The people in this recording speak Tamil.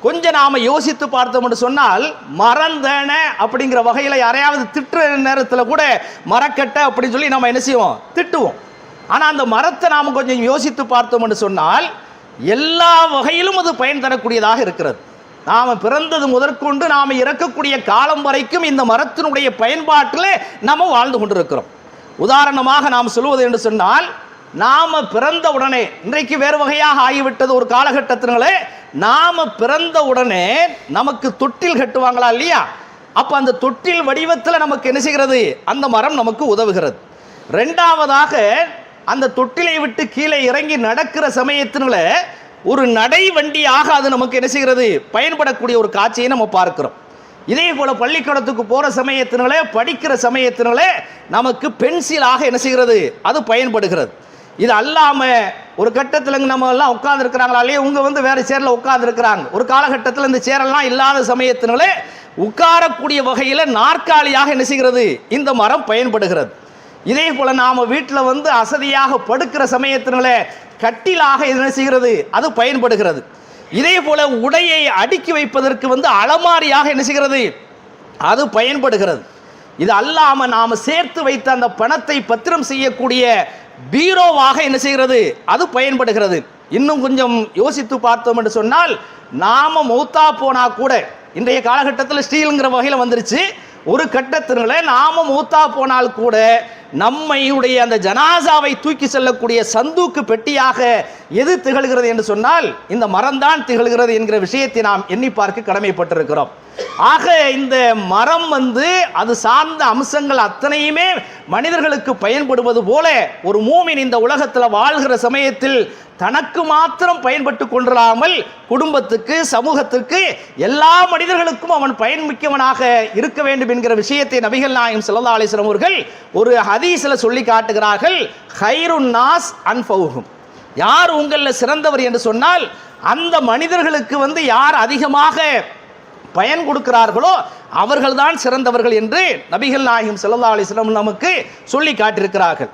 கொஞ்சம் நாம யோசித்து பார்த்தோம் என்று சொன்னால், மறந்தன அப்படிங்கிற வகையில் யாரையாவது திட்டுற நேரத்தில் கூட மரக்கட்டை அப்படின்னு சொல்லி நம்ம என்ன செய்வோம், திட்டுவோம். ஆனால் அந்த மரத்தை நாம் கொஞ்சம் யோசித்து பார்த்தோம் என்று சொன்னால் எல்லா வகையிலும் அது பயன் தரக்கூடியதாக இருக்கிறது. நாம் பிறந்தது முதற்கொண்டு நாம் இறக்கக்கூடிய காலம் வரைக்கும் இந்த மரத்தினுடைய பயன்பாட்டில் நாம் வாழ்ந்து கொண்டிருக்கிறோம். உதாரணமாக நாம் சொல்வது என்று சொன்னால், நாம் பிறந்த உடனே, இன்றைக்கு வேறு வகையாக ஆகிவிட்டது ஒரு காலகட்டத்தினாலே, நாம் பிறந்த உடனே நமக்கு தொட்டில் கட்டுவாங்களா இல்லையா, அப்போ அந்த தொட்டில் வடிவத்தில் நமக்கு என்ன செய்கிறது, அந்த மரம் நமக்கு உதவுகிறது. ரெண்டாவதாக அந்த தொட்டிலை விட்டு கீழே இறங்கி நடக்கிற சமயத்தினால ஒரு நடை வண்டியாக அது நமக்கு என்ன செய்கிறது, பயன்படக்கூடிய ஒரு காட்சியை நம்ம பார்க்கிறோம். இதே போல பள்ளிக்கூடத்துக்கு போகிற சமயத்தினால, படிக்கிற சமயத்தினால நமக்கு பென்சிலாக என்ன செய்கிறது, அது பயன்படுகிறது. இது அல்லாமல் ஒரு கட்டத்தில் நம்ம எல்லாம் உட்கார்ந்துருக்கிறாங்களா இல்லையா, உங்க வேறு சேரில் உட்கார்ந்துருக்கிறாங்க. ஒரு காலகட்டத்தில் இந்த சேரெல்லாம் இல்லாத சமயத்தினால உட்காரக்கூடிய வகையில் நாற்காலியாக என்ன செய்கிறது, இந்த மரம் பயன்படுகிறது. இதே போல நாம் வீட்டில் அசதியாக படுக்கிற சமயத்தினால கட்டிலாக என்ன செய்கிறது, அது பயன்படுகிறது. இதே போல உடையை அடுக்கி வைப்பதற்கு அலமாரியாக என்ன செய்கிறது, அது பயன்படுகிறது. இது அல்லாமல் நாம் சேர்த்து வைத்த அந்த பணத்தை பத்திரம் செய்யக்கூடிய பீரோவாக என்ன செய்கிறது, அது பயன்படுகிறது. இன்னும் கொஞ்சம் யோசித்து பார்த்தோம் என்று சொன்னால், நாம மௌத்தா போனா கூட, இன்றைய காலகட்டத்தில் ஸ்டீலுங்கிற வகையில் வந்துருச்சு, ஒரு கட்டத்தினால நாம மூத்தா போனால் கூட நம்மையுடைய அந்த ஜனாசாவை தூக்கி செல்லக்கூடிய சந்தூக்கு பெட்டியாக எது திகழ்கிறது என்று சொன்னால், இந்த மரம்தான் திகழ்கிறது என்கிற விஷயத்தை நாம் எண்ணி பார்க்க கடமைப்பட்டிருக்கிறோம். ஆக இந்த மரம் அது சார்ந்த அம்சங்கள் அத்தனையுமே மனிதர்களுக்கு பயன்படுவது போல, ஒரு மூமின் இந்த உலகத்தில் வாழ்கிற சமயத்தில் தனக்கு மாத்திரம் பயன்பட்டு கொண்டிராமல் குடும்பத்துக்கு, சமூகத்திற்கு, எல்லா மனிதர்களுக்கும் அவன் பயன்மிக்கவனாக இருக்க வேண்டும் என்கிற விஷயத்தை நபிகள் நாயகம் ஸல்லல்லாஹு அலைஹி வஸல்லம் அவர்கள் ஒரு ஹதீஸில் சொல்லி காட்டுகிறார்கள். ஹைருன் நாஸ் அன்ஃபவுஹும், யார் உங்களில் சிறந்தவர் என்று சொன்னால், அந்த மனிதர்களுக்கு யார் அதிகமாக பயன் கொடுக்கிறார்களோ அவர்கள்தான் சிறந்தவர்கள் என்று நபிகள் நாயகம் ஸல்லல்லாஹு அலைஹி வஸல்லம் நமக்கு சொல்லி காட்டியிருக்கிறார்கள்.